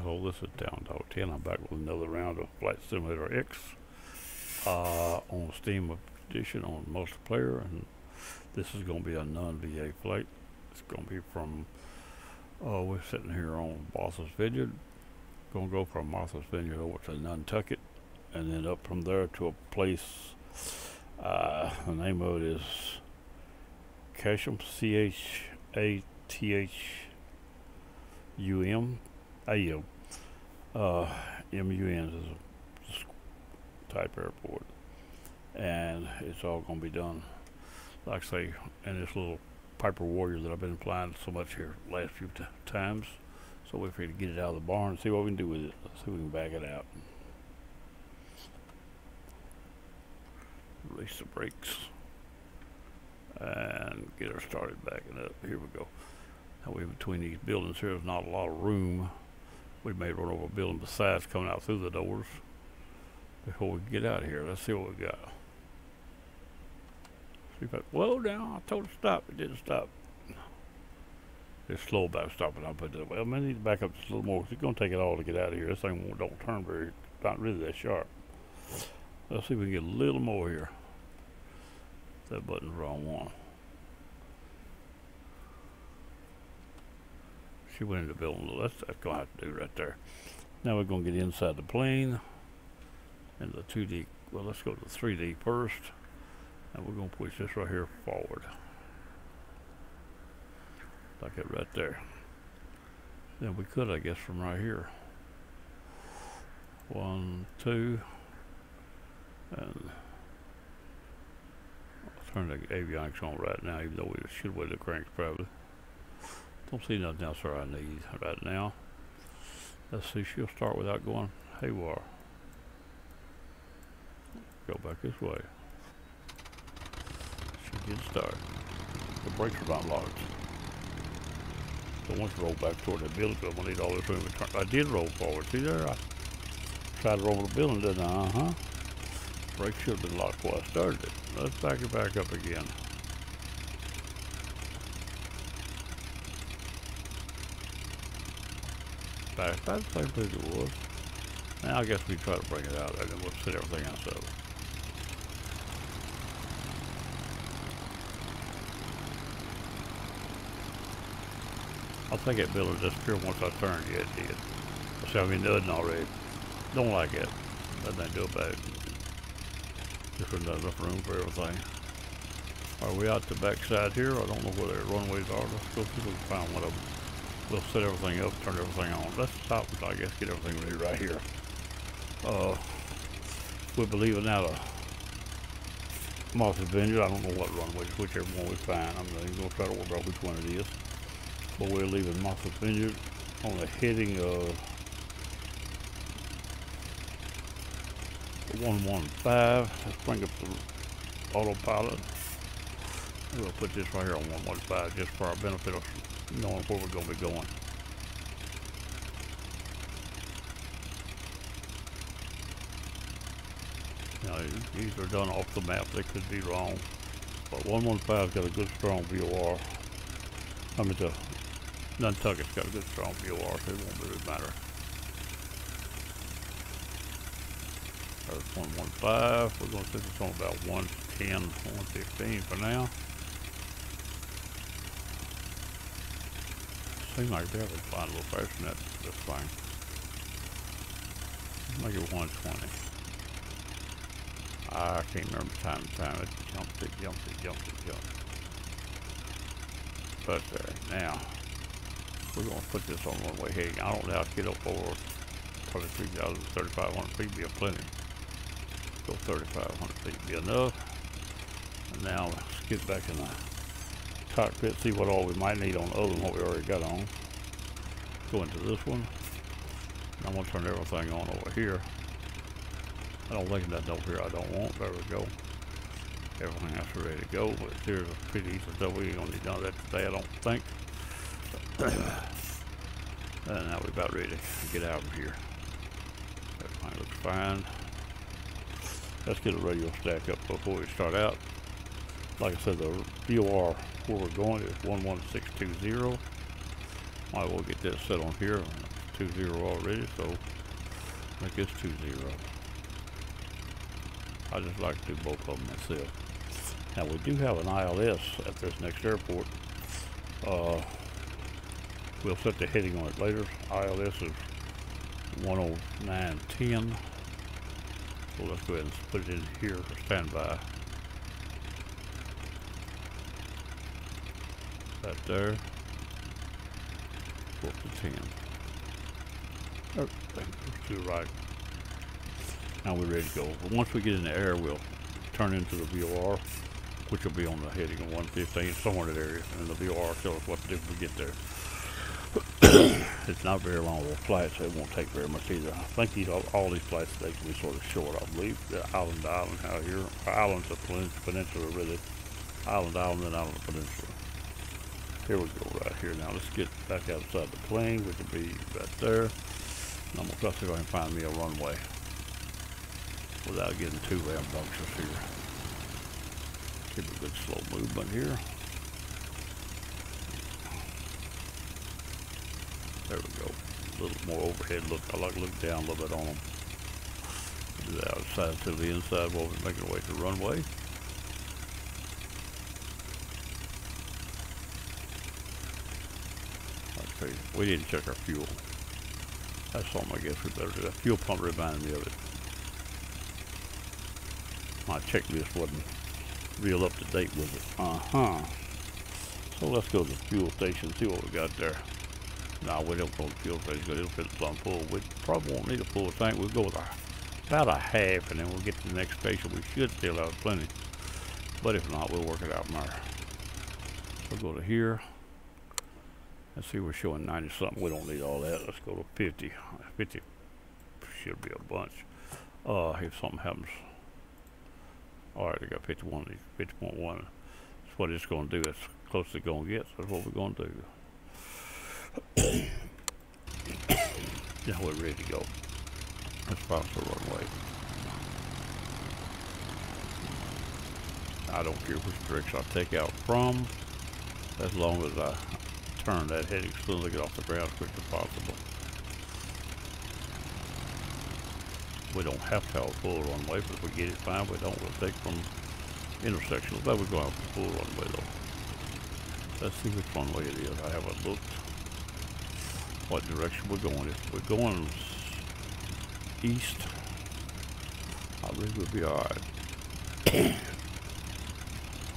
Hello, this is Down Dog 10. I'm back with another round of Flight Simulator X on Steam edition on multiplayer, and this is going to be a non-VA flight. It's going to be from, we're sitting here on Martha's Vineyard. Going to go from Martha's Vineyard over to Nantucket, and then up from there to a place, the name of it is Cashum, C-H-A-T-H-U-M. M-U-N is a type airport, and it's all going to be done, like I say, in this little Piper Warrior that I've been flying so much here last few times. So we're free to get it out of the barn and see what we can do with it. Let's see if we can back it out. Release the brakes and get her started backing up. Here we go. Now we're between these buildings here. There's not a lot of room. We may run over a building besides coming out through the doors before we get out of here. Let's see what we got. See if I, whoa, now I told it to stop. It didn't stop. It's slow about stopping. I put that way. I may need to back up just a little more because it's going to take it all to get out of here. This thing don't turn very, not really that sharp. Let's see if we can get a little more here. That button's the wrong one. She went in the building. That's going to have to do right there. Now we're going to get inside the plane and the 2D. Well, let's go to the 3D first, and we're going to push this right here forward, like it right there. Then we could, I guess, from right here. 1, 2, and I'll turn the avionics on right now, even though we should weigh the cranks probably. Don't see nothing else I need right now. Let's see, she'll start without going haywire. Go back this way. She did start. The brakes are not locked. So once you roll back toward the building, I'm gonna need all this room to turn. I did roll forward. See there? I tried to roll the building, didn't I? Brakes should have been locked before I started it. Let's back it back up again. Back about the same place it was. Now I guess we try to bring it out and then we'll set everything else up. I think that building disappeared once I turned. Yeah, it did. See, I mean, it doesn't already. Don't like it. Nothing to do about it. Just not enough room for everything. Are we out the back side here? I don't know where the runways are. Let's go see if we can find one of them. We'll set everything up, turn everything on. Let's stop and I guess get everything ready right here. We'll be leaving out of Martha's Vineyard. I don't know what runways, whichever one we find. I'm not even going to try to work out which one it is. But we're leaving Martha's Vineyard on the heading of 115. Let's bring up the autopilot. We'll put this right here on 115 just for our benefit of knowing where we're going to be going. Now, these are done off the map. They could be wrong. But 115's got a good strong VOR. I mean, the Nantucket's got a good strong VOR, so it won't really matter. There's 115. We're going to set this on about 110, 115 for now. Seems like they're flying a little faster than this thing. Make it 120. I can't remember time to time. It jumped. But now, we're going to put this on one-way heading. I don't know how to get up over 3,500 feet. Be plenty. Go 3,500 feet be enough. And now let's get back in the cockpit, see what all we might need on the other than what we already got on. Go into this one. I'm going to turn everything on over here. I don't think that over here I don't want. There we go. Everything else is ready to go. But here's a pretty easy stuff. We ain't going to need none of that today, I don't think. And now we're about ready to get out of here. Everything looks fine. Let's get a radio stack up before we start out. Like I said, the VOR where we're going is 11620. Might as well get this set on here. 2-0 already, so make this 2-0. I just like to do both of them myself. Now we do have an ILS at this next airport. We'll set the heading on it later. ILS is 10910. So let's go ahead and put it in here for standby. Right there. Go up to 10. Oh, to the right. Now we're ready to go. But once we get in the air, we'll turn into the VOR, which will be on the heading of 115, somewhere in that area. And the VOR will tell us what to do when we get there. It's not very long of a flight, so it won't take very much either. I think all these flights today can be sort of short, I believe. The island to island out here. Island's a peninsula, really. Island to island, then island to peninsula. Here we go, right here. Now let's get back outside the plane, which will be right there. And I'm going to try to see if I can find me a runway without getting too rambunctious here. Keep a good slow movement here. There we go. A little more overhead look. I like to look down a little bit on them. Do the outside to the inside while we're making our way to the runway. Okay, we didn't check our fuel. That's something I guess we better do. That fuel pump reminded me of it. My checklist wasn't real up to date with it. So let's go to the fuel station and see what we got there. No, we don't go to the fuel station because it'll fit the plumb full. We probably won't need a full tank. We'll go with about a half, and then we'll get to the next station. We should still have plenty. But if not, we'll work it out from there. So go to here. Let's see, we're showing 90 something. We don't need all that. Let's go to 50. 50 should be a bunch. If something happens. Alright, I got 51, 50.1. That's what it's going to do. That's close to going to get. So that's what we're going to do. Now we're ready to go. Let's cross the runway. I don't care which direction I take out from, as long as I turn that heading as soon as I get off the ground as quick as possible. We don't have to have a full runway, but if we get it fine, we don't. We'll take from intersections, but we're going to have a full runway though. Let's see which runway it is. I haven't looked what direction we're going. If we're going east, I believe we'll be alright.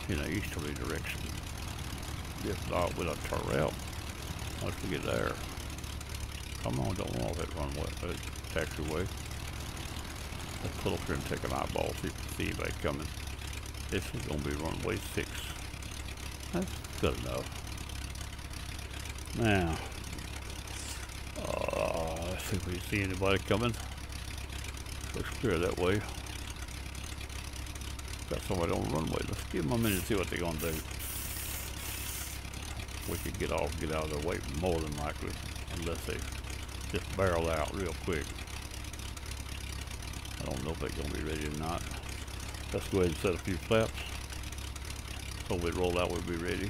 In an easterly direction. If not, we'll have to turn around once we get there. Come on, don't want that runway, that taxiway. Let's pull up here and take an eyeball, see if we see anybody coming. This is going to be runway 6. That's good enough. Now, let's see if we see anybody coming. Looks clear that way. Got somebody on the runway. Let's give them a minute to see what they're going to do. We could get off, get out of their way more than likely, unless they just barrel out real quick. I don't know if they're going to be ready or not. Let's go ahead and set a few flaps. So when we roll out, we'll be ready.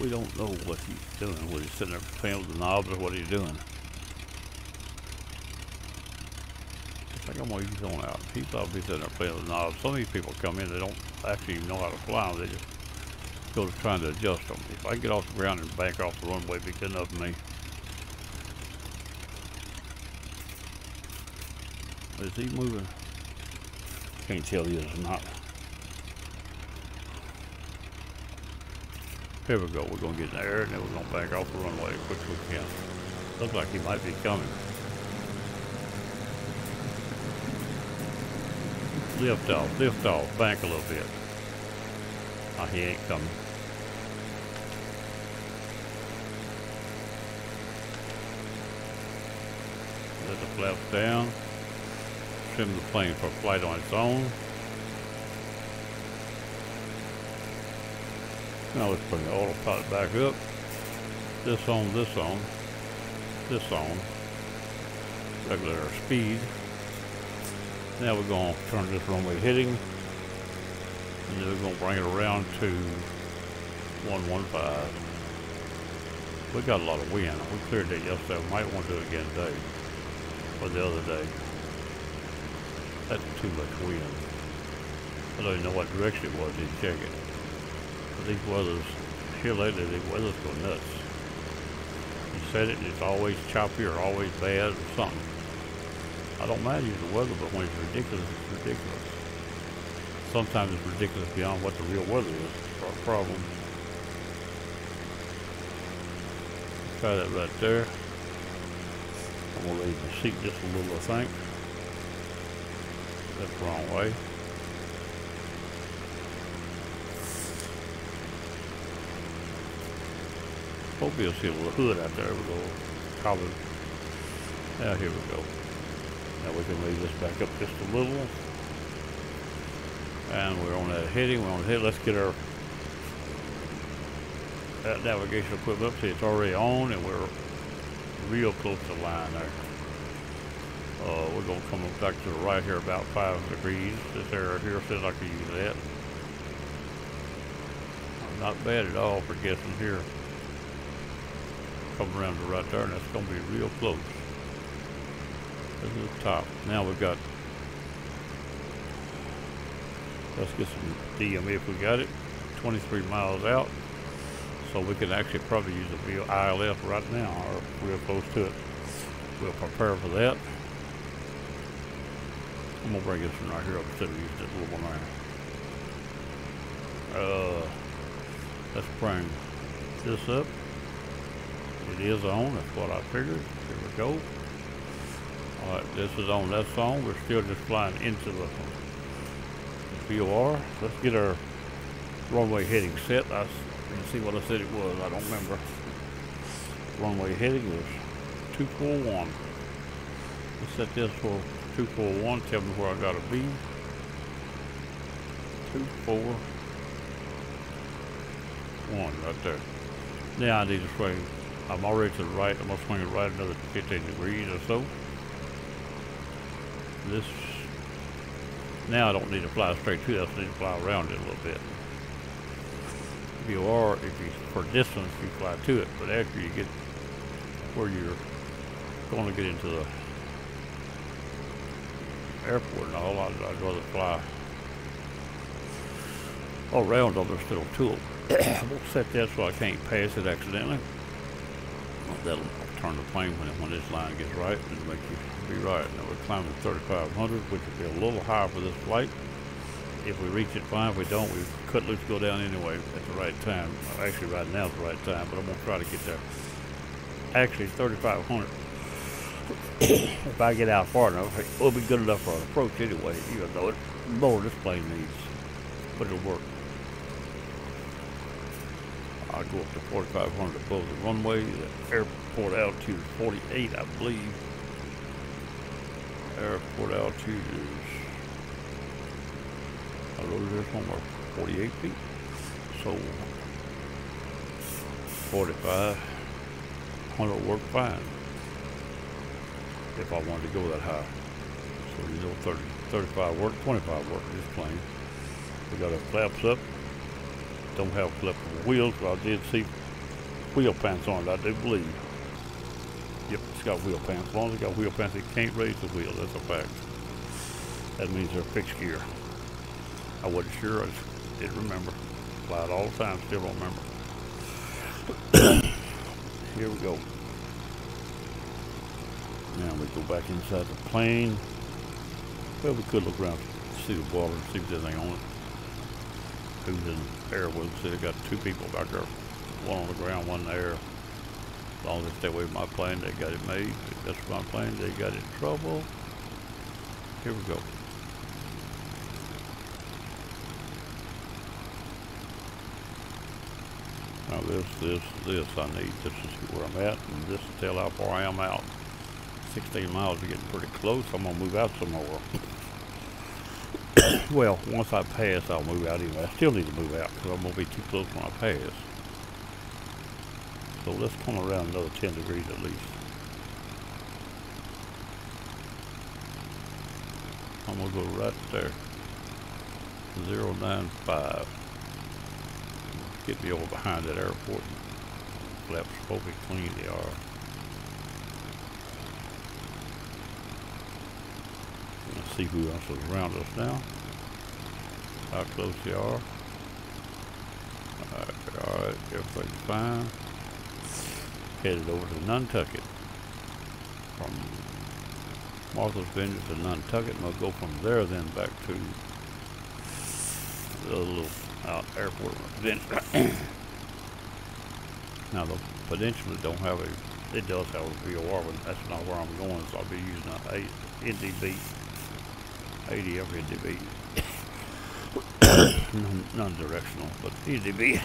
We don't know what he's doing. Whether he's sitting there playing with the knobs or what he's doing. I think I'm going to use on out. He thought he'd be sitting there playing with the knobs. Some of these people come in, they don't actually even know how to fly them. They just go to trying to adjust them. If I get off the ground and bank off the runway, it'd be good enough for me. Is he moving? Can't tell he is or not. Here we go. We're going to get in the air and then we're going to bank off the runway as quick as we can. Looks like he might be coming. Lift off, bank a little bit. Oh, he ain't coming. Let the flaps down. Trim the plane for flight on its own. Now let's bring the autopilot back up. This on, this on, this on. Regular speed. Now we're going to turn this runway heading. And then we're going to bring it around to 115. We got a lot of wind. We cleared that yesterday. We might want to do it again today. Or the other day. That's too much wind. I don't even know what direction it was. Didn't check it. But these weathers, here lately, these weathers go nuts. You said it, it's always choppy or always bad or something. I don't mind using the weather, but when it's ridiculous, it's ridiculous. Sometimes it's ridiculous beyond what the real weather is. It's our problem. Try that right there. I'm gonna leave the seat just a little, I think. That's the wrong way. Hope you'll see a little hood out there with a little collar. Now here we go. Now we can leave this back up just a little. And we're on that heading. We're on the head. Let's get our that navigation equipment up. See, it's already on, and we're real close to the line there. We're going to come back to the right here about 5 degrees. This area here says I can use that. Not bad at all for guessing here. Come around to right there, and that's going to be real close. This is the top. Now we've got, let's get some DME if we got it. 23 miles out. So we can actually probably use a ILF right now, or real close to it. We'll prepare for that. I'm gonna bring this one right here up instead of using this little one right. Let's bring this up. It is on, that's what I figured. Here we go. Alright, this is on, that's on. We're still just flying into the VOR. Let's get our runway heading set. You can see what I said it was, I don't remember. Runway heading was 241. Let's set this for 241, tell me where I gotta be. 241 right there. Now I need to swing. I'm already to the right. I'm gonna swing it right another 15 degrees or so. This now I don't need to fly straight to it. I just need to fly around it a little bit. If you for distance you fly to it, but after you get where you're going to get into the airport and all, I'd rather fly around on this little tool. I won't set that so I can't pass it accidentally. That'll turn the plane when this line gets right and make you be right. Now we're climbing 3,500, which will be a little higher for this flight. If we reach it, fine. If we don't, we cut loose, go down anyway at the right time. Actually, right now is the right time, but I'm gonna try to get there. Actually, 3,500. If I get out far enough, it'll be good enough for an approach anyway, even though it's more this plane needs, but it'll work. I'll go up to 4,500 above the runway. The airport altitude is 48, I believe. Airport altitude is, I wrote it there somewhere, 48 feet. So 4,500 will work fine if I wanted to go that high. So you know, 35 work, 25 work in this plane. We got our flaps up. Don't have flippable wheels, but I did see wheel pants on it, I do believe. Yep, it's got wheel pants. As long as it's got wheel pants, it can't raise the wheel. That's a fact. That means they're fixed gear. I wasn't sure. I just didn't remember. Fly it all the time. Still don't remember. Here we go. Now we go back inside the plane. Well, we could look around, see the water, see if there's anything on it. Who's in the air with us? See, I got 2 people back there. One on the ground, one in the air. As long as they stay away from my plane, they got it made. If that's my plane, they got in trouble. Here we go. Now this I need just to see where I'm at, and this to tell how far I am out. 16 miles is getting pretty close. I'm gonna move out some more. Well, once I pass, I'll move out anyway. I still need to move out because I'm gonna be too close when I pass. So let's come around another 10 degrees at least. I'm gonna go right there. 095. Get me over behind that airport and flaps are supposed to be clean. They are. Let's see who else is around us now. How close they are. Alright, everything's fine. Headed over to Nantucket. From Martha's Vineyard to Nantucket, and we'll go from there then back to the little airport on the peninsula. Now the peninsula don't have a, it does have a VOR, but that's not where I'm going, so I'll be using a NDB, ADF NDB. Non-directional, but NDB,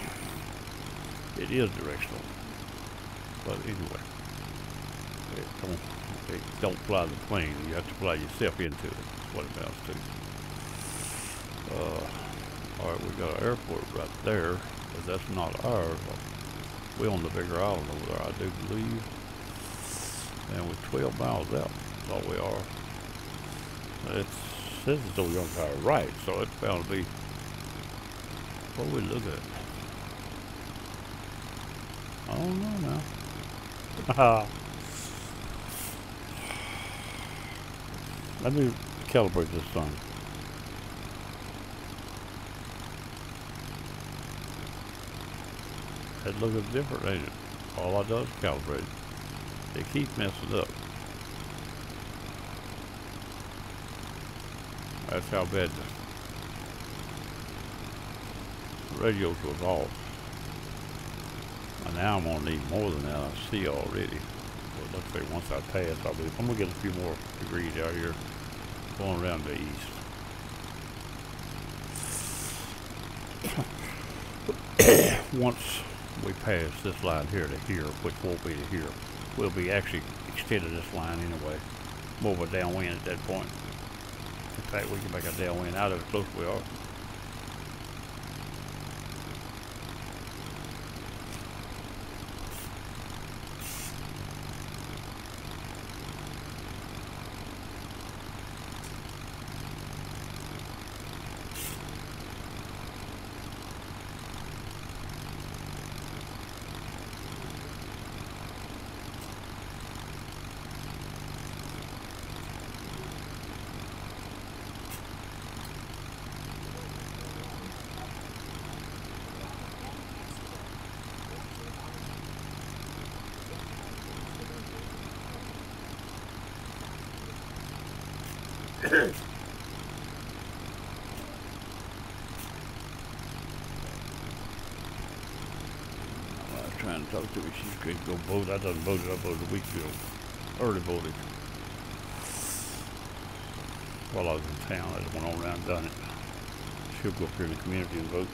it is directional. But anyway, it don't fly the plane. You have to fly yourself into it. That's what it amounts to. Alright, we got an airport right there, but that's not ours. We're on the bigger island over there, I do believe. And we're 12 miles out. That's all we are. It says as though we're going to our right, so it's bound to be. What we look at? I don't know now. Let me calibrate this thing. It looks different, ain't it? All I do is calibrate it. They keep messing up. That's how bad the radios was off. And now I'm gonna need more than that. I see already. But let's say once I pass, I'm gonna get a few more degrees out here going around the east. Once we pass this line here to here, which won't be to here, we'll be actually extending this line anyway. More of a downwind at that point. In fact, we can make a downwind out of it close we are. Trying to talk to me, she's going to go vote. I done voted, I voted a week ago. Early voted. While I was in town, I just went on around and done it. She'll go up here in the community and vote.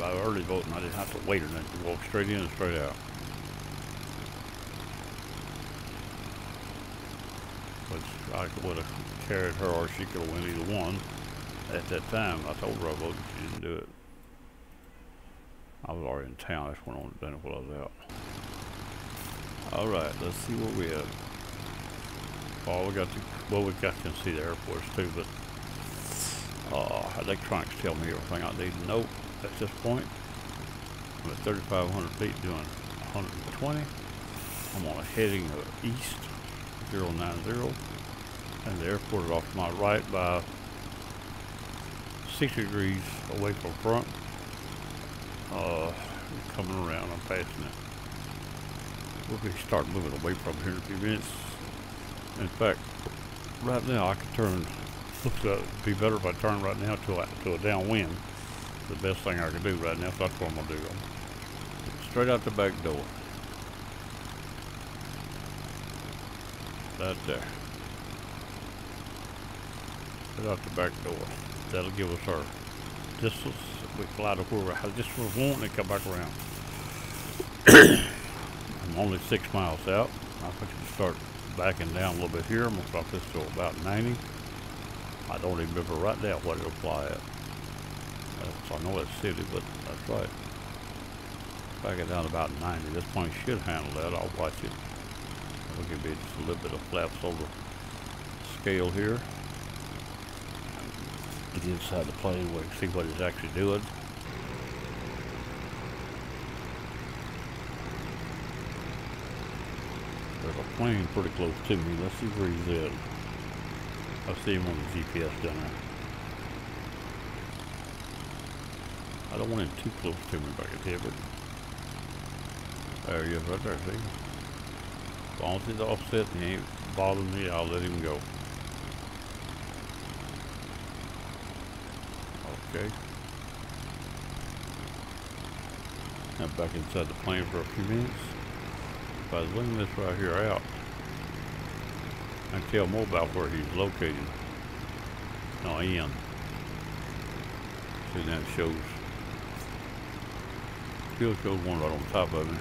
By early voting, I didn't have to wait or nothing. You walk straight in and straight out. Which I would have carried her, or she could have went either one. At that time, I told her I voted, she didn't do it. I was already in town, I just went on and done it while I was out. Alright, let's see where we at. Oh, we got to, well, we got to see the airports too, but electronics tell me everything I need to know at this point. I'm at 3,500 feet doing 120. I'm on a heading east, 090, and the airport is off to my right by 60 degrees away from front. Coming around, I'm passing it. We'll be start moving away from here in a few minutes. In fact, right now I could turn, looks like it'd be better if I turn right now to a downwind. The best thing I can do right now, so that's what I'm gonna do. Straight out the back door. Right there. Straight out the back door. That'll give us our distance. We fly to where we're just for one and come back around. I'm only 6 miles out. I think I can start backing down a little bit here. I'm gonna drop this to about 90. I don't even remember right now what it'll fly at. I know it's 70, but that's right. Back it down to about 90. This plane should handle that. I'll watch it. We can be just a little bit of flaps over the scale here. Get inside the plane where you can see what it's actually doing. There's a plane pretty close to me. Let's see where he's at. I see him on the GPS down there. I don't want him too close to me back at here, but there he is right there, see? As long as he's offset and he ain't bothering me, I'll let him go. Okay. Now back inside the plane for a few minutes. If I was leaving this right here out, I can tell more about where he's located. No, in. See, now it shows. Still shows one right on top of it.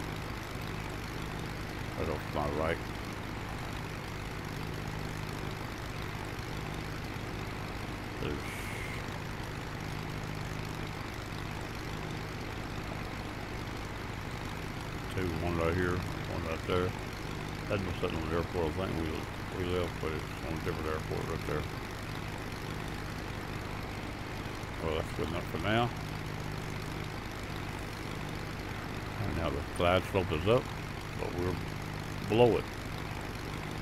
Right off to my right. There's two, one right here, one right there. That was sitting on the airport. I think we left, but it's on a different airport right there. Well, that's good enough for now. And now the glide slope is up, but we're below it.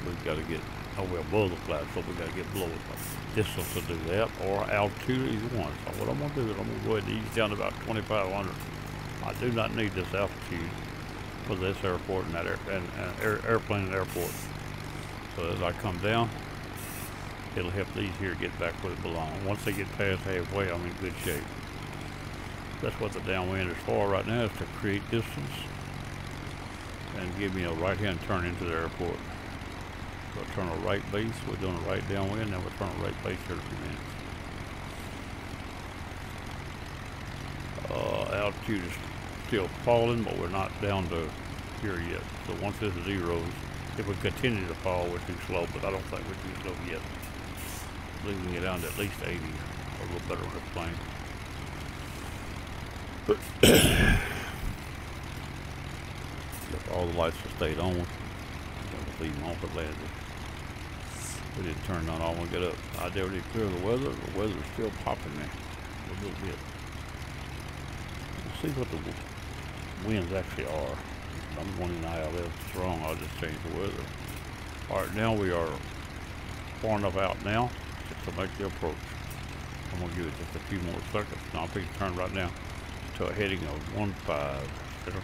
We've got to get, we're above the glide slope, we've got to get below it. Distance to do that, or altitude, either one. So what I'm going to do is I'm going to go ahead and ease down to about 2,500. I do not need this altitude for this airport and that airplane and airport. So as I come down, it'll help these here get back where they belong. Once they get past halfway, I'm in good shape. That's what the downwind is for right now, is to create distance and give me a right-hand turn into the airport. We'll turn a right base, we're doing a right downwind, then we'll turn a right base here in a few minutes. Altitude is still falling, but we're not down to here yet. So once this zeroes, if we continue to fall, we're too slow, but I don't think we're too slow yet. I believe we can get down to at least 80, or a little better on this plane. If all the lights have stayed on, I'm going to leave them on for landing. We didn't turn none on when we get up. I did already clear the weather. The weather's still popping there a little bit. Let's see what the winds actually are. I'm going in ILS strong. I'll just change the weather. Alright, now we are far enough out now just to make the approach. I'm going to give it just a few more seconds. Now I'm going to turn right now to a heading of 15.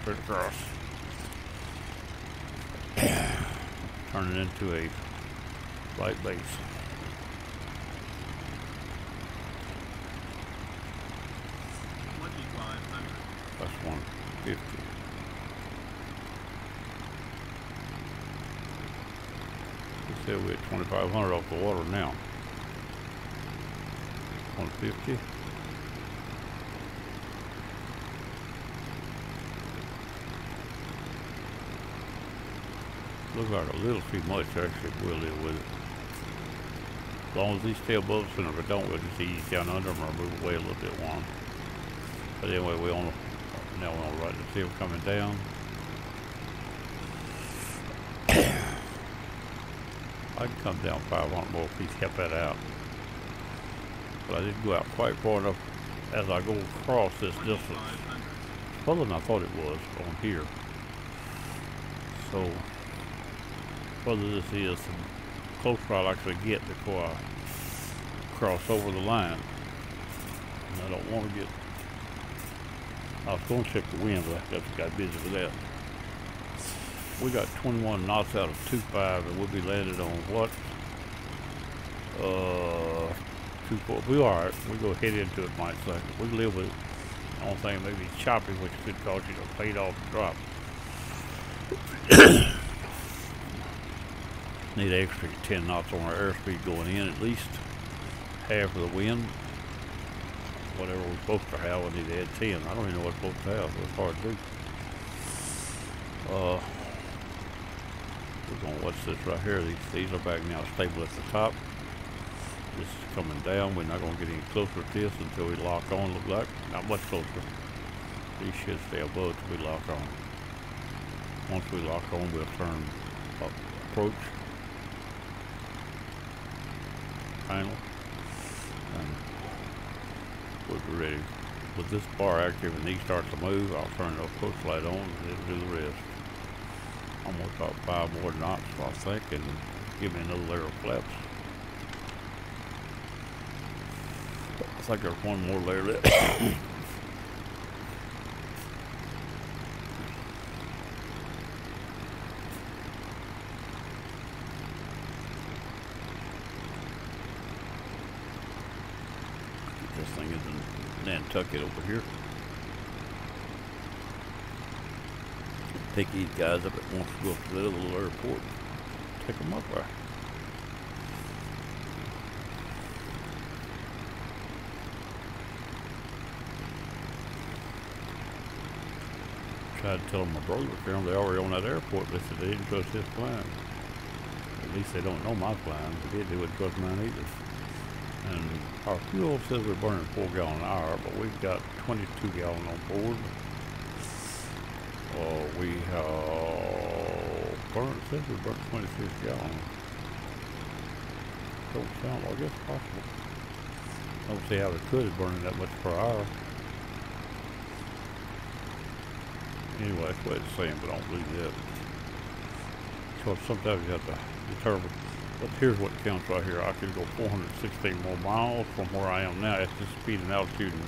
Straight across. Turn it into a light base. That's 150. We said we're at 2,500 off the water now. 150. Looks like a little too much, actually. We'll deal with it. As long as these stay above the center, if it don't, we'll just ease down under them or move away a little bit one. But anyway, now we're on the right to see them coming down. I can come down 500 more feet, help that out. But I didn't go out quite far enough as I go across this distance. Further than I thought it was on here. So, further this is, the closer I'll actually get before I cross over the line. And I don't want to get, I was going to check the wind, but I got busy with that. We got 21 knots out of 2.5, and we'll be landed on what? 2.4. We are alright. We'll go head into it, might say. We live with it. The only thing may be choppy, which could cause you to fade off and drop. Need extra 10 knots on our airspeed going in, at least half of the wind. Whatever we're supposed to have, we need to add 10. I don't even know what we're supposed to have, so it's hard to do. We're going to watch this right here. These are back now stable at the top. This is coming down. We're not going to get any closer to this until we lock on, look like. Not much closer. These should stay above until we lock on. Once we lock on, we'll turn up, approach, final, and we'll be ready. With this bar active and these start to move, I'll turn the approach light on and it'll do the rest. I'm gonna drop 5 more knots, I think, and give me another layer of flaps. I think there's one more layer left. This thing is in Nantucket over here. Take these guys up that wants to go up to the other little airport. Take them up there. Tried to tell them my brother was they already on that airport. They said they didn't trust his plan. At least they don't know my plan. If they did, they wouldn't trust mine either. And our fuel says we're burning 4 gallons an hour, but we've got 22 gallons on board. We have burned, says we burned 26 gallons. Don't sound like it's possible. I don't see how we could have burned that much per hour. Anyway, that's what it's saying, but I don't believe that. Because sometimes you have to determine. But here's what counts right here. I could go 416 more miles from where I am now. It's just speed and altitude and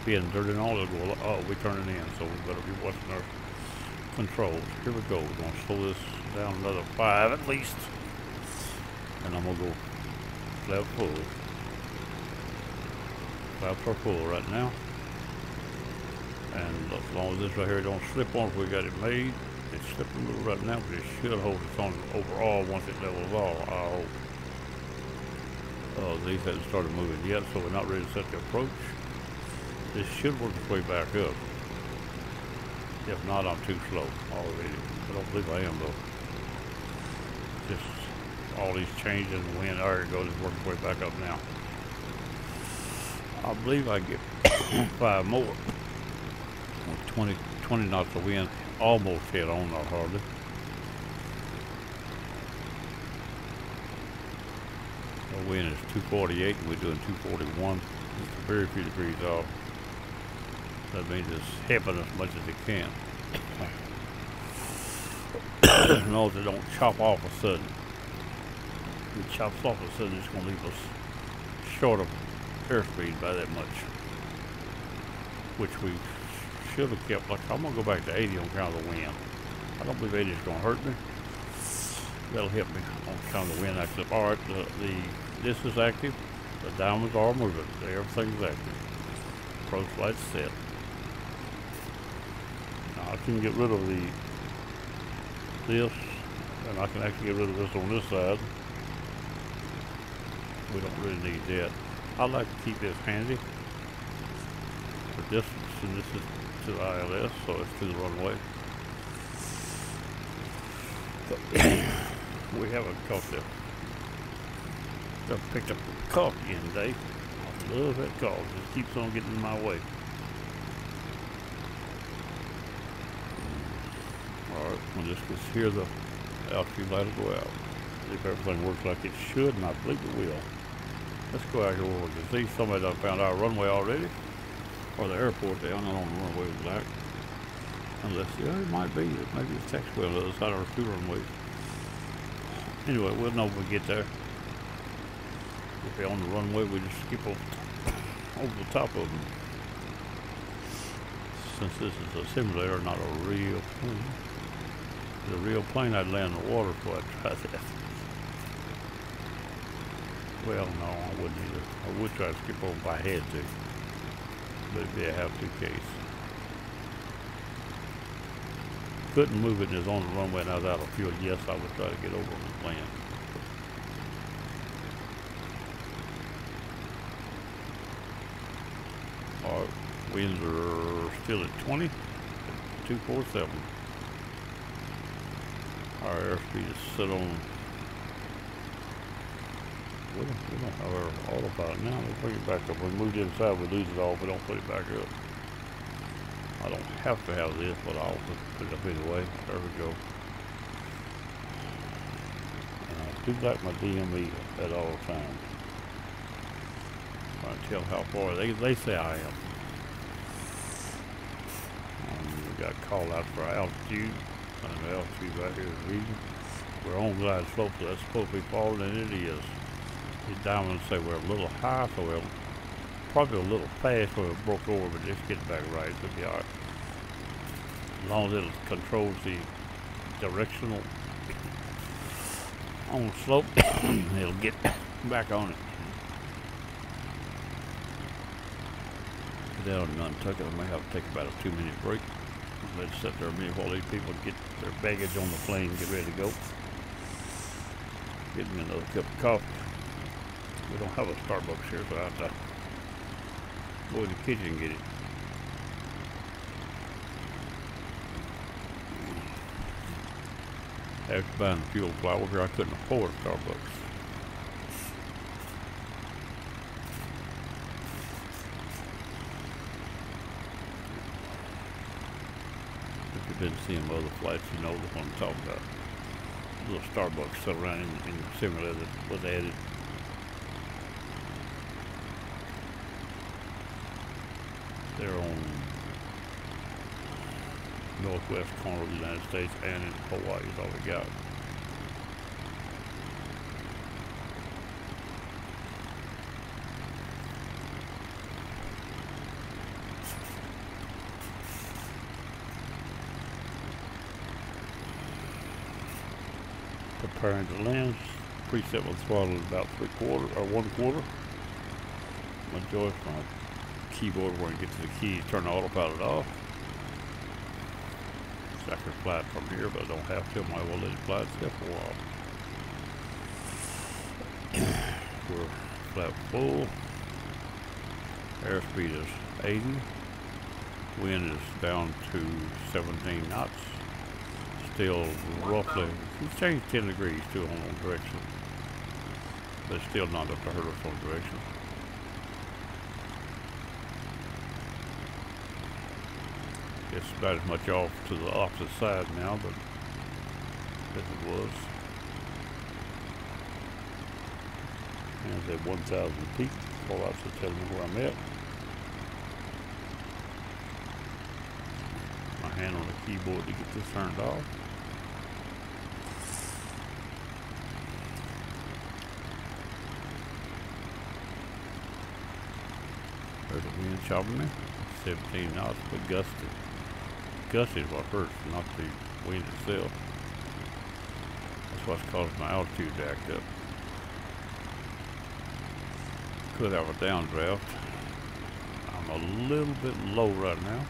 being dirt and all. It'll go, oh, we're turning in, so we better be watching our controls. Here we go. We're going to slow this down another 5 at least. And I'm going to go flat full. Flaps are full right now. And as long as this right here don't slip on, if we got it made. It's slipping a little right now, but it should hold its own overall once it levels off, I hope. These haven't started moving yet, so we're not ready to set the approach. This should work its way back up. If not, I'm too slow already. I don't believe I am, though. Just all these changes in the wind, there it goes, it's working its way back up now. I believe I get 5 more. With 20 knots of wind. Almost hit on there hardly. The wind is 248 and we're doing 241. It's very few degrees off. That means it's helping as much as it can. As long as it don't chop off a sudden. If it chops off a sudden, it's going to leave us short of airspeed by that much. Which we should have kept. Like, I'm going to go back to 80 on account of the wind. I don't believe 80 is going to hurt me. That'll help me on account of the wind active. Alright, this is active. The diamonds are moving. Everything's active. Approach light set. Now I can get rid of this, and I can actually get rid of this on this side. We don't really need that. I like to keep this handy for distance, and this is to the ILS, so it's to the runway. We haven't caught them. I've picked up a cough again today. I love that cough. It just keeps on getting in my way. Alright, we'll just hear the altitude light will go out. If everything works like it should, and I believe it will. Let's go out here where we can see somebody done found our runway already. Or the airport down, not on the runway with black. Unless, yeah, it might be. Maybe it's taxiway on the other side of our 2 runways. Anyway, we'll know when we get there. If they're on the runway, we just skip over the top of them. Since this is a simulator, not a real plane. The real plane, I'd land in the water before I tried that. Well, no, I wouldn't either. I would try to skip over if I had to. But it'd be a have-to case. Couldn't move it and it's on the runway and I was out of fuel. Yes, I would try to get over and land. Our winds are still at 20, 247. Our airspeed is set on. We don't have our autopilot now. Let's bring it back up. When we move inside, we lose it all if we don't put it back up. I don't have to have this, but I'll put it up anyway. There we go. And I do like my DME at all times. Trying to tell how far they say I am. We got called out for altitude. And the altitude right here is reading. We're on glide slope, so that's supposed to be falling, and it is. These diamonds say we're a little high, so we're probably a little fast where it broke over, but just getting back right, it'll be alright. As long as it controls the directional on the slope, it'll get back on it. Down in Nantucket, I may have to take about a 2-minute break. Let's sit there a minute while these people get their baggage on the plane and get ready to go. Get me another cup of coffee. We don't have a Starbucks here, so I have to go in the kitchen and get it. After buying the fuel flour here, I couldn't afford a Starbucks. If you've been seeing other flights, you know the one I'm talking about. A little Starbucks set around in the simulator that was added. They're on northwest corner of the United States and in Hawaii is all we got. Preparing to land. Preset with throttle is about 3/4 or 1/4. My joystick, my keyboard where I get to the keys, turn the autopilot off. So I can fly it from here, but I don't have to. I might well let it fly itself for a while. We're flat full. Airspeed is 80. Wind is down to 17 knots. Still roughly, it's changed 10 degrees too on one direction, but it's still not up to hurt us on direction. It's about as much off to the opposite side now, but as it was. And it's at 1,000 feet. All that's to tell me where I'm at. My hand on the keyboard to get this turned off. There's the wind chopping me. 17 knots, but gusty. Gusty is what hurts, not the wind itself. That's what's causing my altitude to act up. Could have a downdraft. I'm a little bit low right now.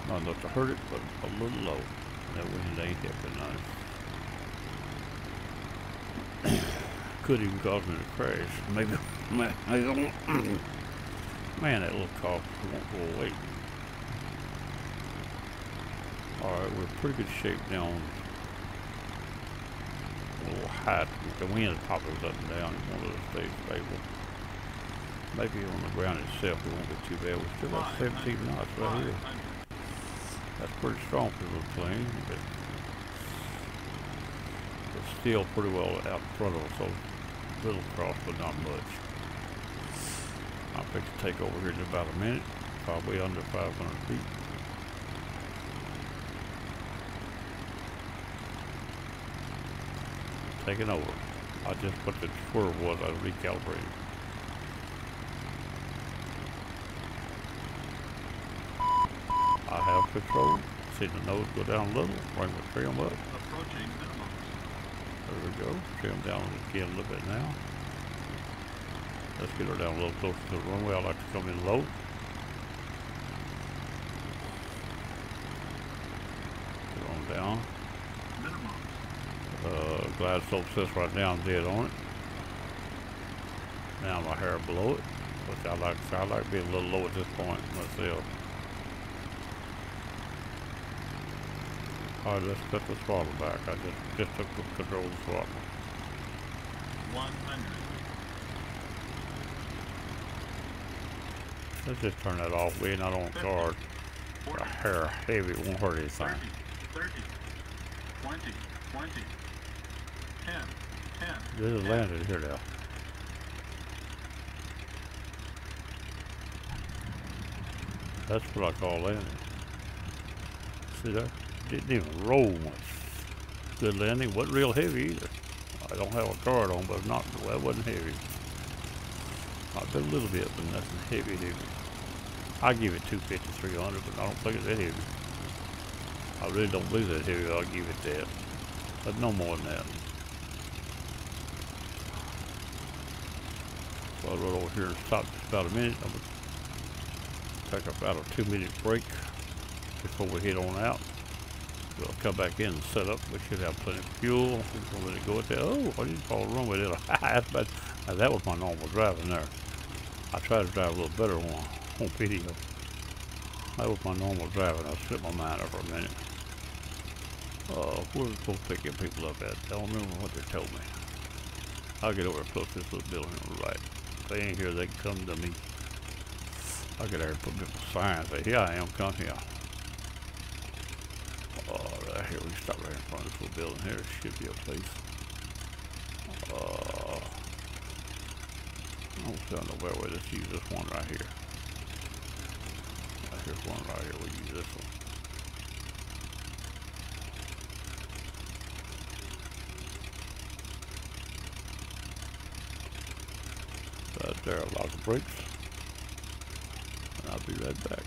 Not enough to hurt it, but a little low. That wind ain't helping nice. Could even cause me to crash. Maybe, man, that little cough won't go away. Alright, we're in pretty good shape down. A little high. The wind popping up and down. It won't let us stay stable. Maybe on the ground itself it won't be too bad. We're still at 17 knots right here. That's pretty strong for a little plane, but it's still pretty well out in front of us, so little cross, but not much. I'll fix to take over here in about a minute, probably under 500 feet. Taking over. I just put the swerve was I recalibrated. I have control. See the nose go down a little, bring the trim up. Approaching minimum. There we go. Trim down again a little bit now. Let's get her down a little closer to the runway. I like to come in low. Get on down. Minimum. Glide slope sits right down dead on it. Now my hair below it, which I like being a little low at this point myself. Alright, let's cut the throttle back. I just took control of the throttle. 100. Let's just turn that off. We're not on guard. Our hair heavy, it won't hurt anything. 30, 20, 20, 10, 10. This is landed here now. That's what I call landing. See there? Didn't even roll much. Good landing. Wasn't real heavy either. I don't have a guard on, but not, well, it wasn't heavy. I've been a little bit, but nothing heavy. I give it 250, 300, but I don't think it's that heavy. I really don't believe that heavy. I'll give it that, but no more than that. So I'll run over here and stop just about a minute. I'm gonna take about a 2-minute break before we head on out. We'll come back in and set up. We should have plenty of fuel. We're gonna let it go at that. Oh, I didn't follow the runway, did I? That was my normal driving there. I try to drive a little better on video. That was my normal driving. I slipped my mind up for a minute. Where was supposed to pick people up at? I don't remember what they told me. I'll get over close to this little building on the right. If they ain't here, they can come to me. I'll get there and put little signs. Say, here I am, come here. Right here, we can stop right in front of this little building here. Should be a place. I don't see nowhere where. Let's use this one right here. Here's one right here. We'll use this one. Right there, I'll lock the brakes. And I'll be right back.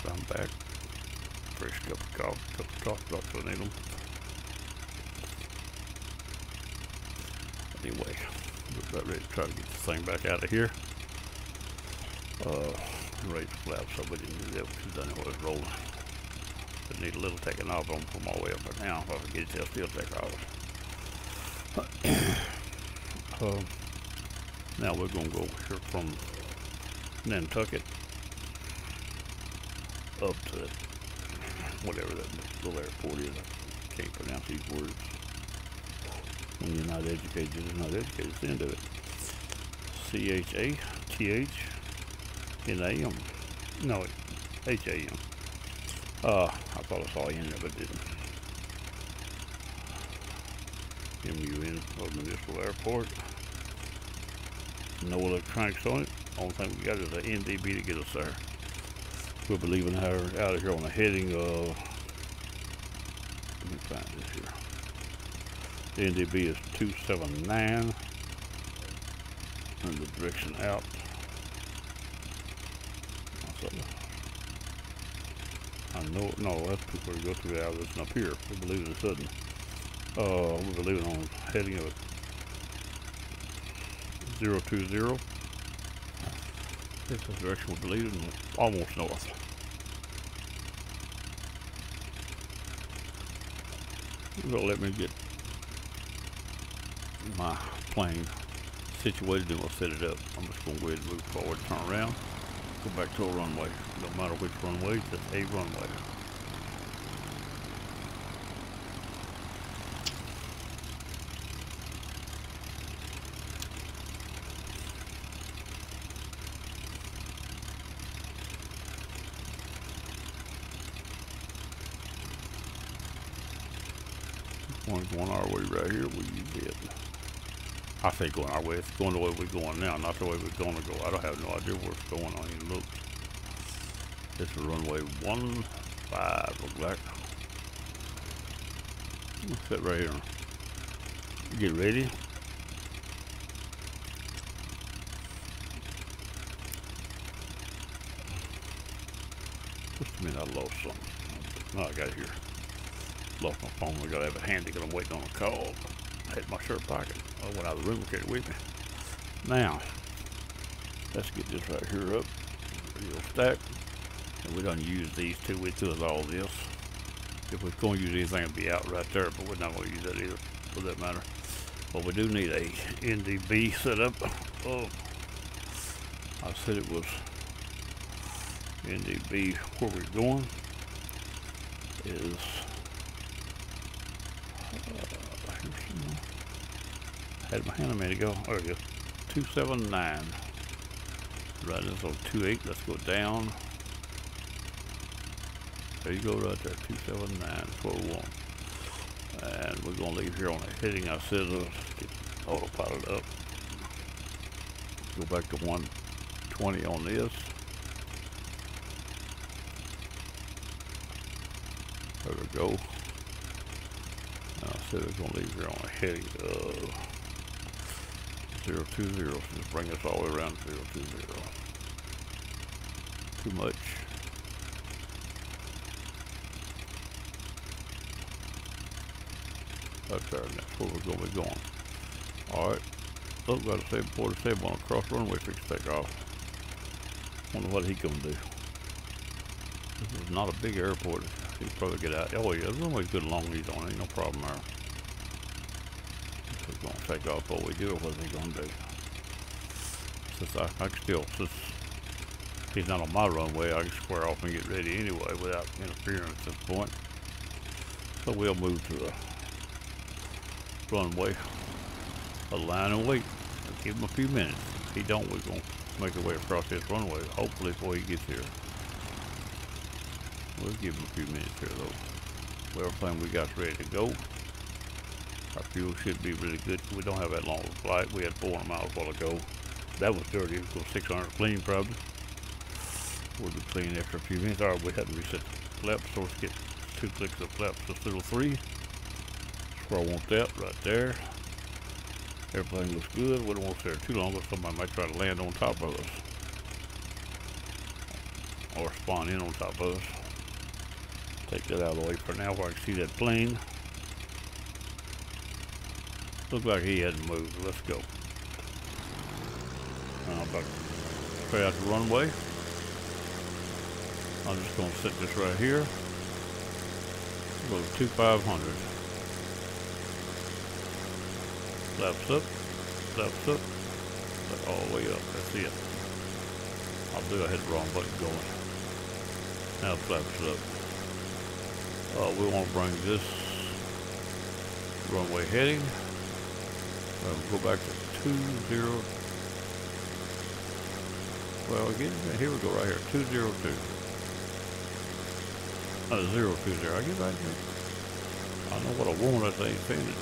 I'm back. Fresh cup of coffee drops if I need them. Anyway, we're about ready to try to get this thing back out of here. Ready to flap, so we didn't do that because I know it was rolling. But need a little taking off on from all the way up right now. If I forget it, they'll still take off. Now we're going to go here from Nantucket up to that, whatever that little airport is. I can't pronounce these words. When you're not educated, you're not educated. It's the end of it. CHATHNAM. No, HAM. I thought I saw N there, but didn't. MUN, Municipal Airport. No electronics on it. Only thing we got is an NDB to get us there. We'll be leaving her out of here on the heading of, let me find this here. The NDB is 279, and the direction out. I know, no, that's before we go through the hours up here. We believe in the sudden. We'll be leaving on heading of 020. This is the direction we believe in, almost north. They'll let me get my plane situated and we'll set it up. I'm just going to go ahead and move forward, turn around, go back to a runway. No matter which runway, just a runway. One going our way right here, we use it. I say going our way, it's going the way we're going now, not the way we're going to go. I don't have no idea where it's going on even look. This is runway 15, look like. Let's sit right here. Get ready. Just a minute, I lost something. No, I got it here. Lost my phone. We gotta have it handy because I'm waiting on a call. I had my shirt pocket. I went out of the room and carried it with me. Now, let's get this right here up. Radio stack. And we done use these two. We threw us all this. If we're going to use anything, it'll be out right there, but we're not going to use that either, for that matter. But we do need a NDB set up. Oh, I said it was NDB. Where we're going is had my hand a minute ago. There we go. 279. Right, this on 28. Let's go down. There you go, right there. 279. That's what we want. And we're gonna leave here on the heading. I said, get autopilot up. Go back to 120 on this. There we go. Now I said we're gonna leave here on a heading of 020. So just bring us all the way around 020. Too much. That's there, and that's where we're gonna be going. Alright. Look, got a 747 on a cross runway for to take off. Wonder what he gonna do. This is not a big airport. He'll probably get out. Oh yeah, the runway's good long lead on. Ain't no problem there. He's gonna take off what we do or what's he gonna do. Since I can still, since he's not on my runway, I can square off and get ready anyway without interfering at this point. So we'll move to a runway, align and wait. Give him a few minutes. If he don't, we're gonna make our way across this runway, hopefully before he gets here. We'll give him a few minutes here though. Well, everything we got ready to go. Our fuel should be really good. We don't have that long of a flight. We had 400 miles a while ago. That was dirty. It was 600 clean probably. We'll be clean after a few minutes. Alright, we had to reset the flaps, so let's get 2 clicks of flaps. Just little 3. That's where I want that, right there. Everything looks good. We don't want to stay there too long, but somebody might try to land on top of us. Or spawn in on top of us. Take that out of the way for now where I can see that plane. Looks like he hadn't moved. Let's go. Now I'm about to straight out the runway. I'm just going to set this right here. Go to 2500. Flaps up. Flaps up. All the way up. That's it. I hit the wrong button going. Now flaps up. We want to bring this runway heading Go back to 20. Well, again, here we go right here. 202. 020. I get right there. I know what I want. I ain't saying it.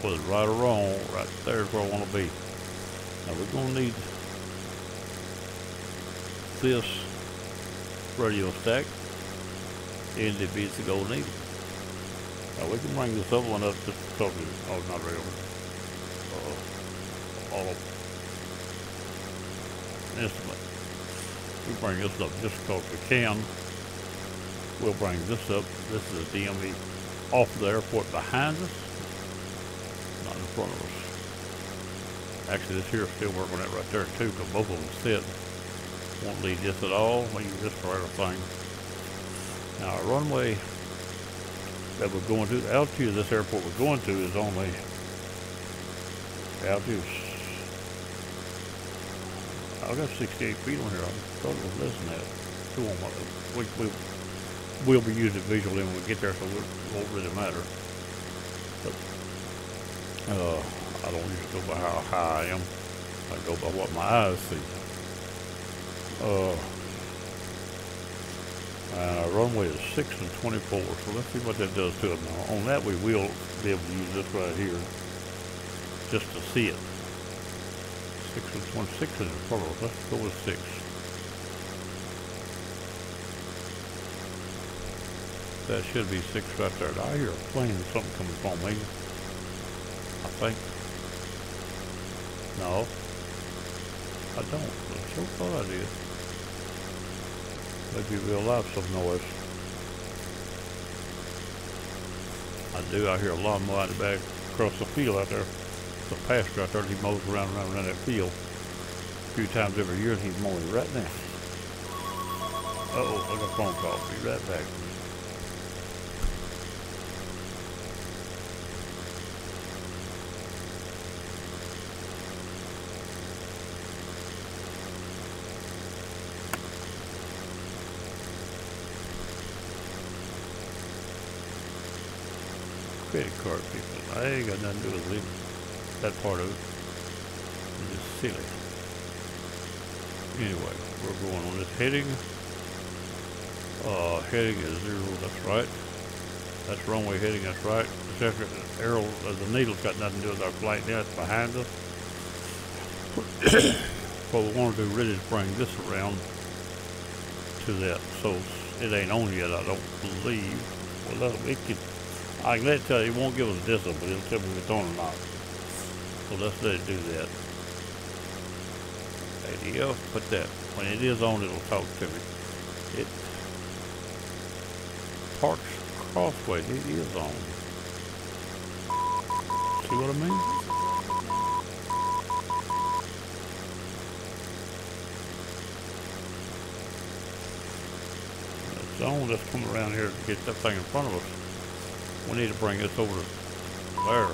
Whether it's right or wrong, right there's where I want to be. Now we're going to need this radio stack and the bits of gold needle. Now we can bring this other one up just because oh, not real. All of instrument. We bring this up just because we can. We'll bring this up. This is a DME off the airport behind us, not in front of us. Actually, this here is still working on that right there too, because both of them sit. Won't need this at all. We use this for everything. Now our runway that we're going to, the altitude of this airport we're going to is only altitude. I got 68 feet on here. I thought it was less than that. We'll be using visually when we get there, so it won't really matter. But I don't usually go by how high I am. I go by what my eyes see. Runway is 6 and 24, so let's see what that does to it now. On that we will be able to use this right here just to see it. 6 and 26 is in front of us. Let's go with 6. That should be 6 right there. I hear a plane or something coming from me. I think. No. I don't. I sure thought I did. Maybe we'll have some noise. I do. I hear a lawnmower out the back across the field out there. The pasture out there. He mows around that field a few times every year, and he's mowing right now. Uh-oh, I got a phone call. Be right back. Credit card people. I ain't got nothing to do with it. That part of it. It's just silly. Anyway, we're going on this heading. Heading is 0, that's right. That's runway heading, that's right. The arrow, the needle's got nothing to do with our flight now, it's behind us. What we want to do really is bring this around to that. So it ain't on yet, I don't believe. Well, it could. I can let it tell you, it won't give us a distance, but it'll tell me if it's on or not. So let's let it do that. ADF, put that. When it is on, it'll talk to me. It parks crossway, it is on. See what I mean? It's on, let's come around here to get that thing in front of us. We need to bring this over to there.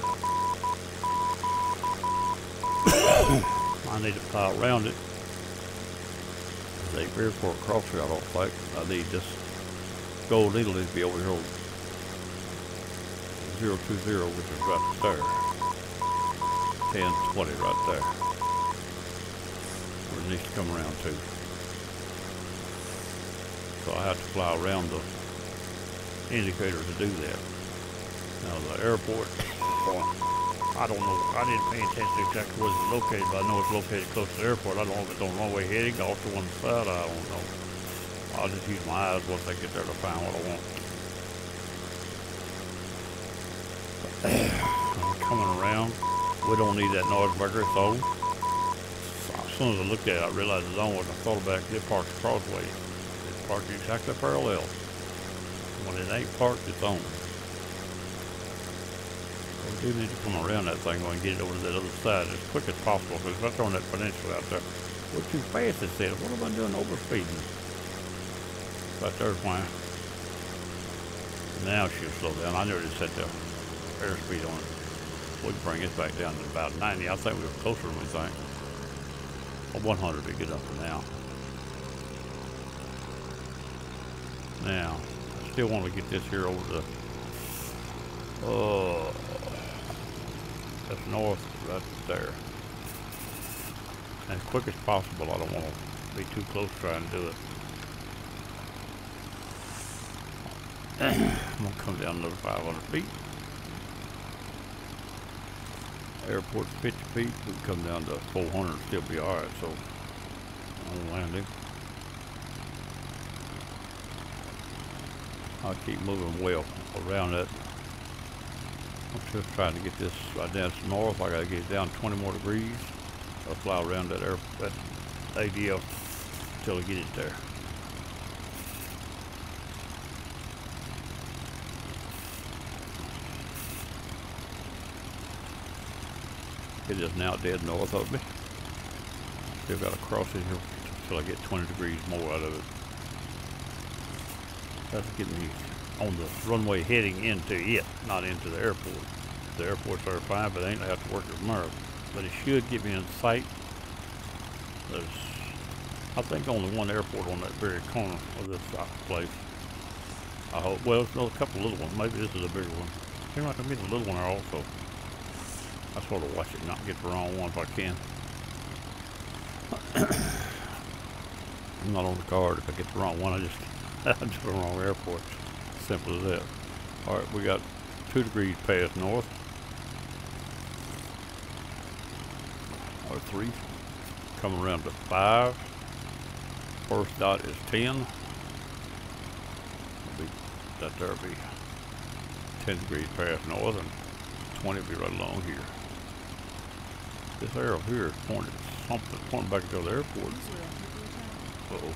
I need to fly around it. The airport crosshair, I don't think. I need this gold needle needs to be over here on 020, which is right there. 1020 right there. Where it needs to come around to. So I have to fly around the indicator to do that. Now the airport, I don't know, I didn't pay attention to exactly where it's located, but I know it's located close to the airport. I don't know if it's on runway heading off to one side, I don't know. I'll just use my eyes once I get there to find what I want. I'm coming around. We don't need that noise maker, it's on. So as soon as I looked at it, I realized it's on. When I thought about it, it parked crossway. It's parked exactly parallel. When it ain't parked, it's on. We do need to come around that thing and get it over to that other side as quick as possible, because if I throw that peninsula out there, we're too fast, it says. What am I doing overspeeding? Right there's why. Now she'll slow down. I nearly set the airspeed on it. We can bring it back down to about 90. I think we were closer than we think. Well, 100 to get up to now. Now, I still want to get this here over to Oh, that's north right there. As quick as possible. I don't want to be too close trying to do it. I'm gonna come down another 500 feet. Airport's 50 feet. We can come down to 400 and still be alright. So on landing, I'll keep moving well around that. I'm just trying to get this right down to north. I gotta get it down 20 more degrees. I'll fly around that ADL until I get it there. It is now dead north of me. Still got to cross it here until I get 20 degrees more out of it. That's getting me on the runway heading into it, not into the airport. The airports are fine, but I ain't have to work it tomorrow. But it should get me in sight. There's, I think, only one airport on that very corner of this place. I hope. Well, there's a couple little ones. Maybe this is a bigger one. Seems like to be the little one there also. I sort of watch it, not get the wrong one if I can. I'm not on the card. If I get the wrong one, I just the wrong airport. Simple as that. All right, we got 2 degrees past north. Or 3. Coming around to 5. First dot is 10. That there'll be 10 degrees past north, and 20 will be right along here. This arrow here is pointing at something, pointing back to the airport. Uh-oh.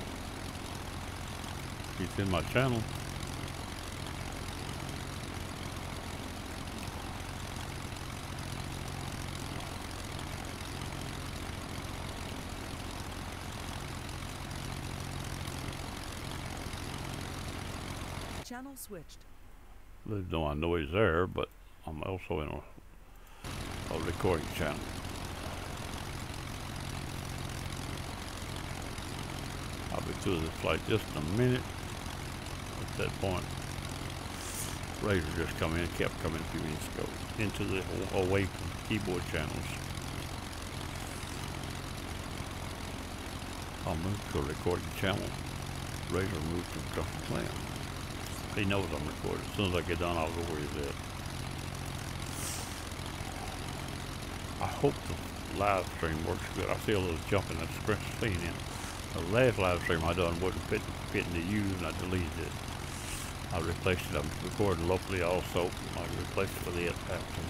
He's in my channel. Channel switched. Though I know he's there, but I'm also in a recording channel. I'll be through this flight just in a minute. At that point, Razor just come in, kept coming a few minutes ago, into the away from keyboard channels. I'll move to a recording channel. Razor moved to a custom plan. He knows I'm recording. As soon as I get done, I'll go where he's at. I hope the live stream works good. I see a little jump in that screen in. The last live stream I done wasn't fitting to use, and I deleted it. I replaced it. I'm recording locally also. I replaced it with it after.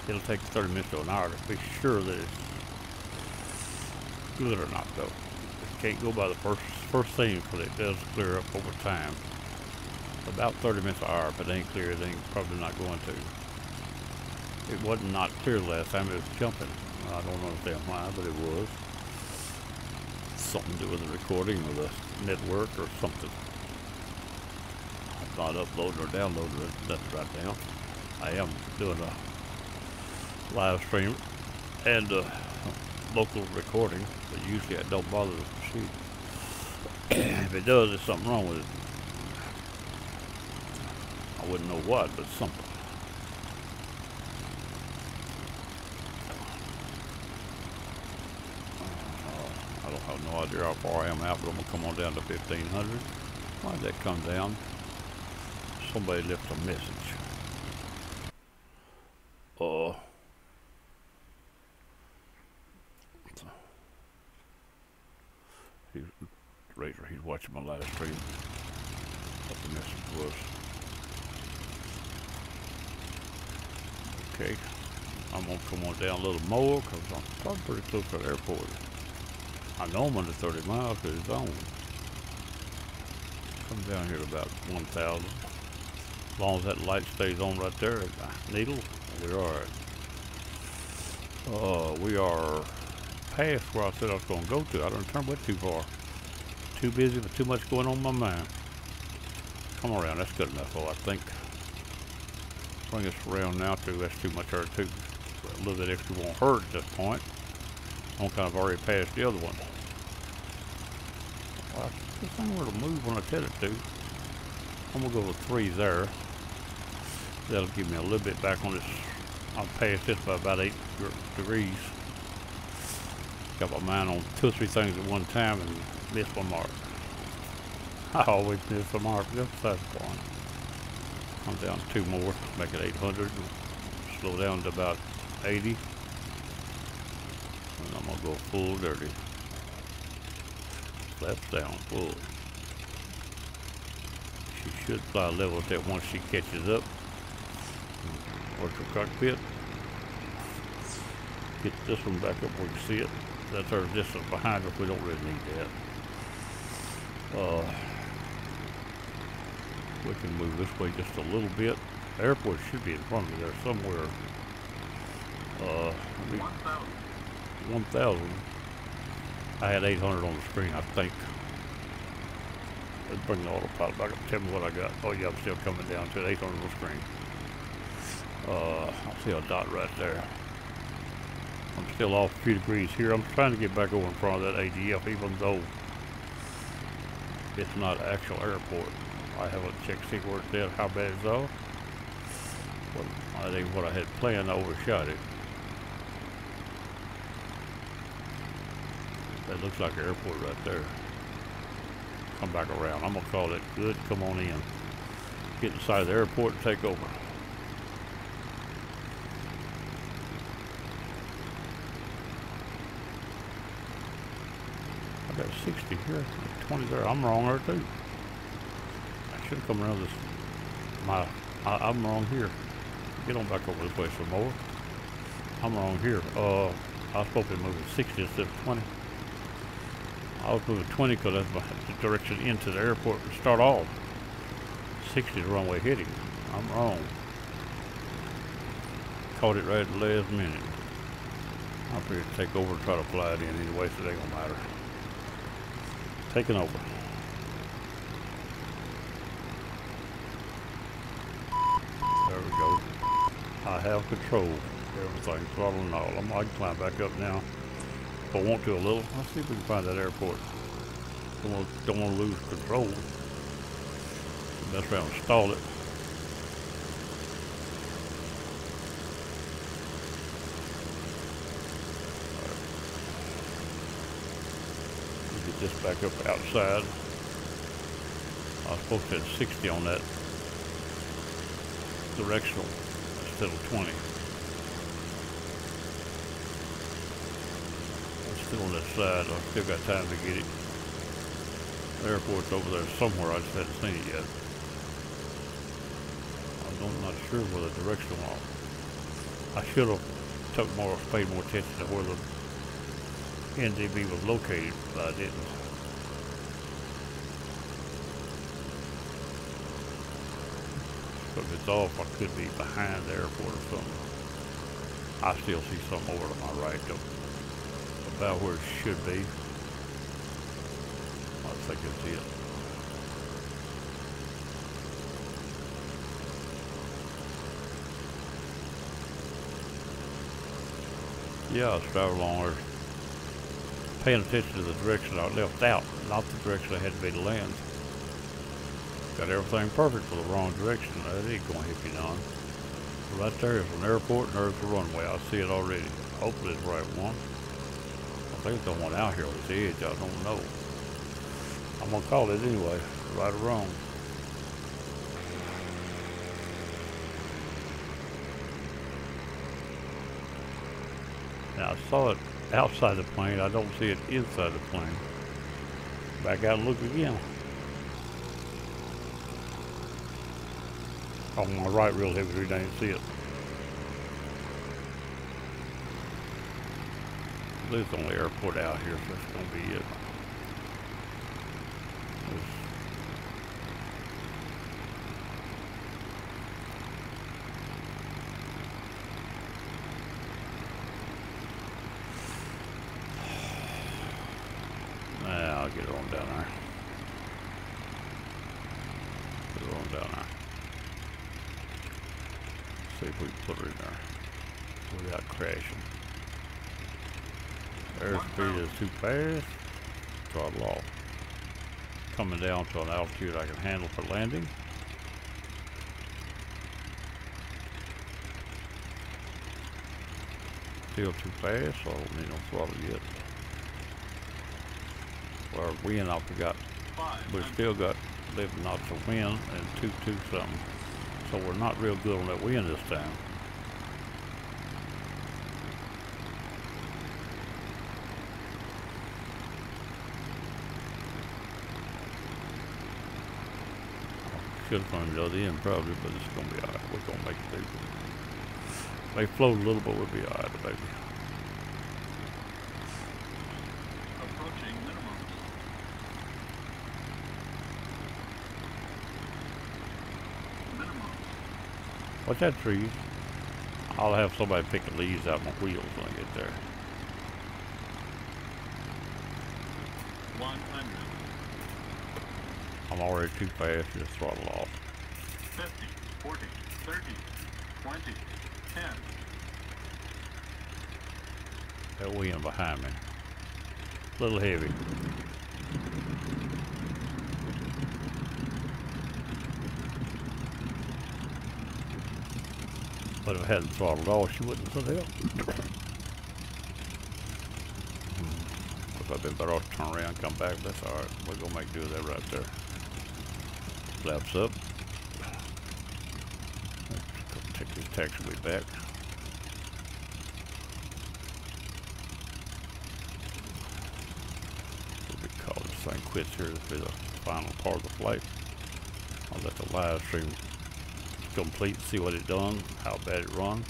It'll take 30 minutes to an hour to be sure that it's good or not, though. It can't go by the first thing, because it does clear up over time. About 30 minutes an hour. If it ain't clear, it ain't probably not going to. It wasn't not clear last time. It was jumping. I don't understand why, but it was. Something to do with the recording or the network or something. I'm not uploading or downloading it. That's right now. I am doing a live stream and a local recording, but usually I don't bother with the machine. If it does, there's something wrong with it. I wouldn't know what, but something. I don't have no idea how far I am out, but I'm gonna come on down to 1500. Why'd that come down? Somebody left a message. Razor, he's watching my live stream. What the message was. Okay, I'm gonna come on down a little more because I'm probably pretty close to the airport. I know I'm under 30 miles because it's on. Come down here to about 1,000. As long as that light stays on right there at the needle, we're alright. We are past where I said I was going to go to. I don't turn way too far. Too busy with too much going on in my mind. Come around, that's good enough, I think. Bring us around now too, that's too much hurt too. A little bit extra won't hurt at this point. I'm kind of already past the other one. Well, this thing were to move when I tell it to. I'm gonna go with 3 there. That'll give me a little bit back on this. I'm past this by about 8 degrees. Got my mind on 2 or 3 things at one time and missed my mark. I always miss the mark. That's the point. I'm down 2 more, make it 800. Slow down to about 80. And I'm gonna go full dirty. Flaps down, full. She should fly level with that once she catches up. Work her cockpit. Get this one back up where you see it. That's our distance behind her. We don't really need that. We can move this way just a little bit. The airport should be in front of me there somewhere. 1,000. I had 800 on the screen, I think. Let's bring the autopilot back up. Tell me what I got. Oh yeah, I'm still coming down to 800 on the screen. I see a dot right there. I'm still off a few degrees here. I'm trying to get back over in front of that ADF, even though it's not an actual airport. I haven't checked see where it's at, how bad it's off. But I think what I had planned, I overshot it. That looks like an airport right there. Come back around. I'm gonna call it good. Come on in. Get inside the airport and take over. I got 60 here, 20 there. I'm wrong there too. I should have come around this. I'm wrong here. Get on back over this way some more. I'm wrong here. I was supposed to be moving 60 instead of 20. I was moving 20 because that's the direction into the airport to start off. 60 is the runway heading. I'm wrong. Caught it right at the last minute. I'm ready to take over and try to fly it in anyway, so it ain't gonna matter. Taking over. There we go. I have control. Everything, throttle and all. I can climb back up now. If I want to a little. Let's see if we can find that airport. Don't want to lose control. Mess around and stall it. Get this back up outside. I was supposed to have 60 on that directional instead of 20. I'm still on that side. I've still got time to get it. The airport's over there somewhere. I just hadn't seen it yet. I'm not sure where the directional was. I should have paid more attention to where the NDB was located, but I didn't. But if it's off, I could be behind the airport or something. I still see something over to my right, though. About where it should be. I think it's it. Yeah, I was driving along there, paying attention to the direction I left out, not the direction I had to be to land. Got everything perfect for the wrong direction. That ain't gonna hit you none. Right there is an airport and there's the runway. I see it already. Hopefully it's the right one. I think it's the one out here on this edge. I don't know. I'm gonna call it anyway, right or wrong. Now I saw it outside the plane. I don't see it inside the plane. Back out and look again. On my right real heavy, I didn't see it. There's the only airport out here, so that's gonna be it. I'll get it on down there. Get it on down there. See if we can put her in there without crashing. Airspeed is too fast. Throttle off. Coming down to an altitude I can handle for landing. still too fast, so I don't need no throttle yet. Our wind, I forgot. We still got 11 knots of wind and 2 something. So we're not real good on that wind this time. Should have gone to the other end probably, but it's gonna be alright. We're gonna make it through. May float a little, but we'll be alright, baby. Approaching minimum. Minimum. What's that, trees? I'll have somebody pick the leaves out my wheels when I get there. 100. I'm already too fast to throttle off. 50, 40, 30, 20, 10. That wind behind me. A little heavy. But if I hadn't throttled off, she wouldn't have said help. If I'd been better off to turn around and come back, but that's alright. We're gonna make do with that right there. Flaps up. Let's take this taxiway back. What we call this thing quits here. This will be the final part of the flight. I'll let the live stream complete, see what it done, how bad it run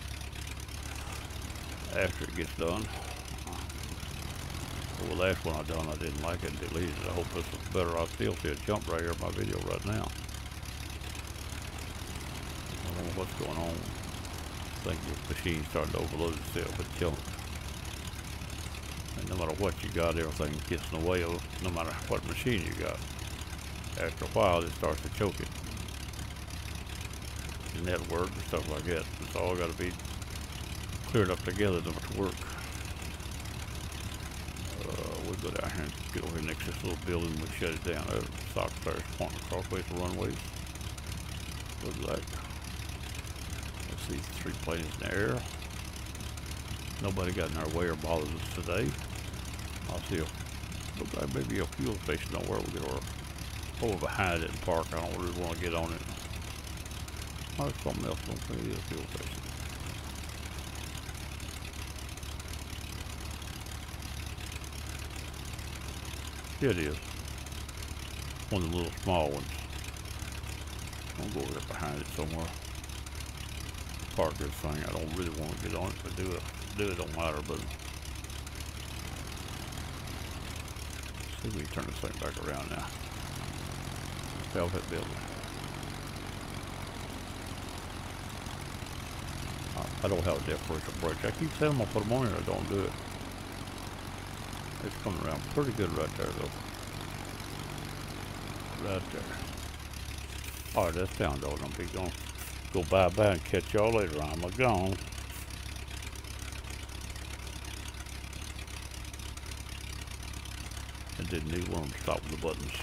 after it gets done. Well, the last one I done, I didn't like it and deleted it. I hope this is better. I still see a jump right here in my video right now. I don't know what's going on. I think the machine's starting to overload itself with junk. And no matter what you got, everything gets in the way of no matter what machine you got. After a while, it starts to choke it. The network and stuff like that. It's all got to be cleared up together to work. We'll go down here and get over here next to this little building. We'll shut it down. There's soccer players pointing across the runways. Looks like. Let's see, 3 planes in the air. Nobody got in our way or bothers us today. I'll see if, looks like maybe a fuel station somewhere. We'll get over behind it and park. I don't really want to get on it. Oh, there's something else. I don't think it is a fuel station. Yeah, it is. One of the little small ones. I'll go over there behind it somewhere. Park this thing. I don't really want to get on it, but do it don't matter, but see if we can turn this thing back around now. Velvet building. I don't have a differential brakes. I keep saying I'm gonna put them on here, I don't do it. It's coming around pretty good right there though. Right there. Alright, that's down though. I'm gonna go bye-bye and catch y'all later. I'm gone. I didn't need one to stop with the buttons.